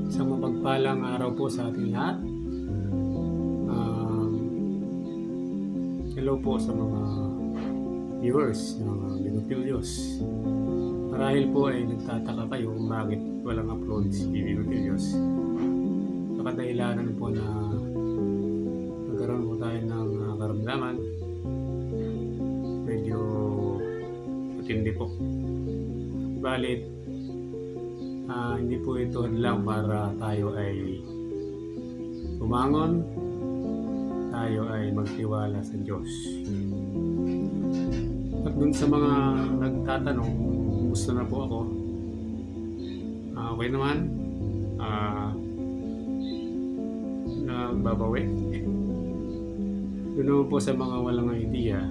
Isang mapagpalang araw po sa ating lahat. Hello po sa mga viewers ng Bigotilios. Marahil po ay nagtataka kayo kung bakit walang upload si Bigotilios. Nakadahilanan po na nagkaroon po tayo ng karamdaman. Medyo matindi po. Balit, hindi po ito hadlang para tayo ay bumangon, tayo ay magtiwala sa Diyos. At dun sa mga nagtatanong, gusto na po ako, okay naman, nagbabawi. Doon naman po sa mga walang idea,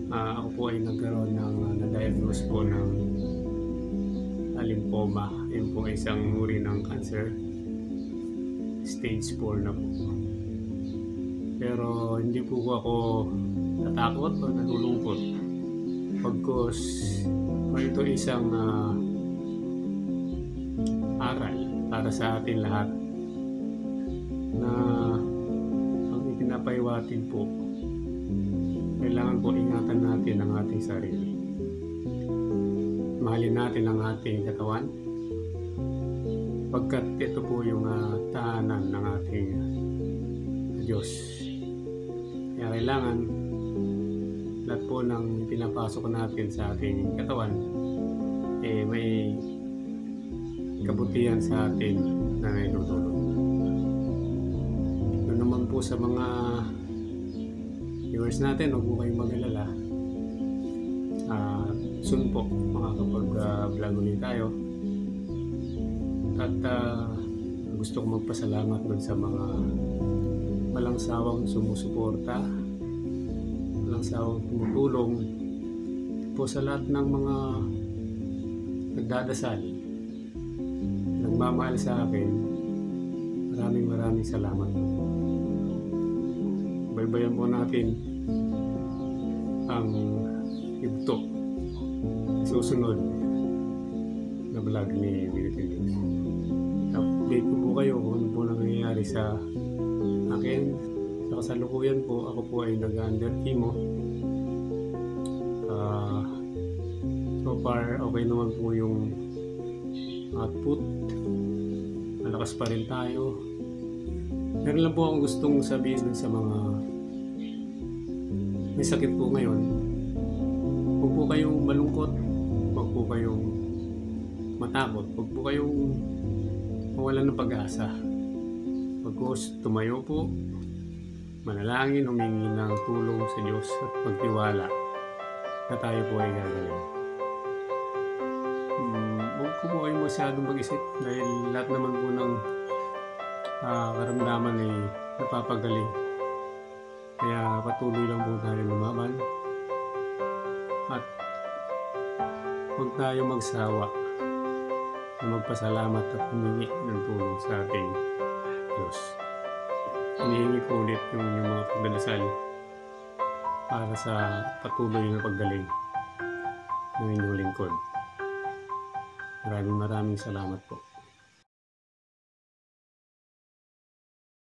ako po ay nagkaroon ng na-diagnose po ng lymphoma. Yun po isang uri ng cancer, stage 4 na po. Pero hindi po ako natakot o nalulungkot pagkos ito isang aral para sa atin lahat na ang ipinapahiwatig po, kailangan po ingatan natin ang ating sarili. Mahalin natin ang ating katawan pagkat ito po yung tahanan ng ating Diyos. Kaya kailangan lahat po ng pinapasok natin sa ating katawan may kabutihan sa atin na naitutulong. Doon naman po sa mga viewers natin, huwag po kayong mag-alala. Soon po makakapag-vlog ulit tayo. At gusto kong magpasalamat dun sa mga walang sawang sumusuporta, walang sawang tumutulong po sa lahat ng mga nagdadasal, nagmamahal sa akin. Maraming salamat. Baybayan po natin ang ibto susunod na vlog ni Bigotilios. Update ko po kayo kung ano po nangyayari sa akin. Sa kasalukuyan po, ako po ay nag-under chemo. So far, okay naman po yung output. Malakas pa rin tayo. Meron lang po akong gustong sabihin sa mga may sakit po ngayon. Huwag po kayong malungkot. Huwag po kayong matakot. Huwag po kayong mawalan ng pag-asa. Pagkos tumayo po, manalangin, humingi ng tulong sa Diyos at magtiwala na tayo po ay gagaling. Huwag ko po kayong masyadong mag-isip dahil lahat naman po ng karamdaman ay napapagaling. Kaya patuloy lang po tayo lumaban at huwag tayo magsawa na magpasalamat at humingi ng tulong sa ating Diyos. Hinihingi ko ulit yung mga pagdadasal para sa patuloy na paggaling ng inyong lingkod. Maraming salamat po.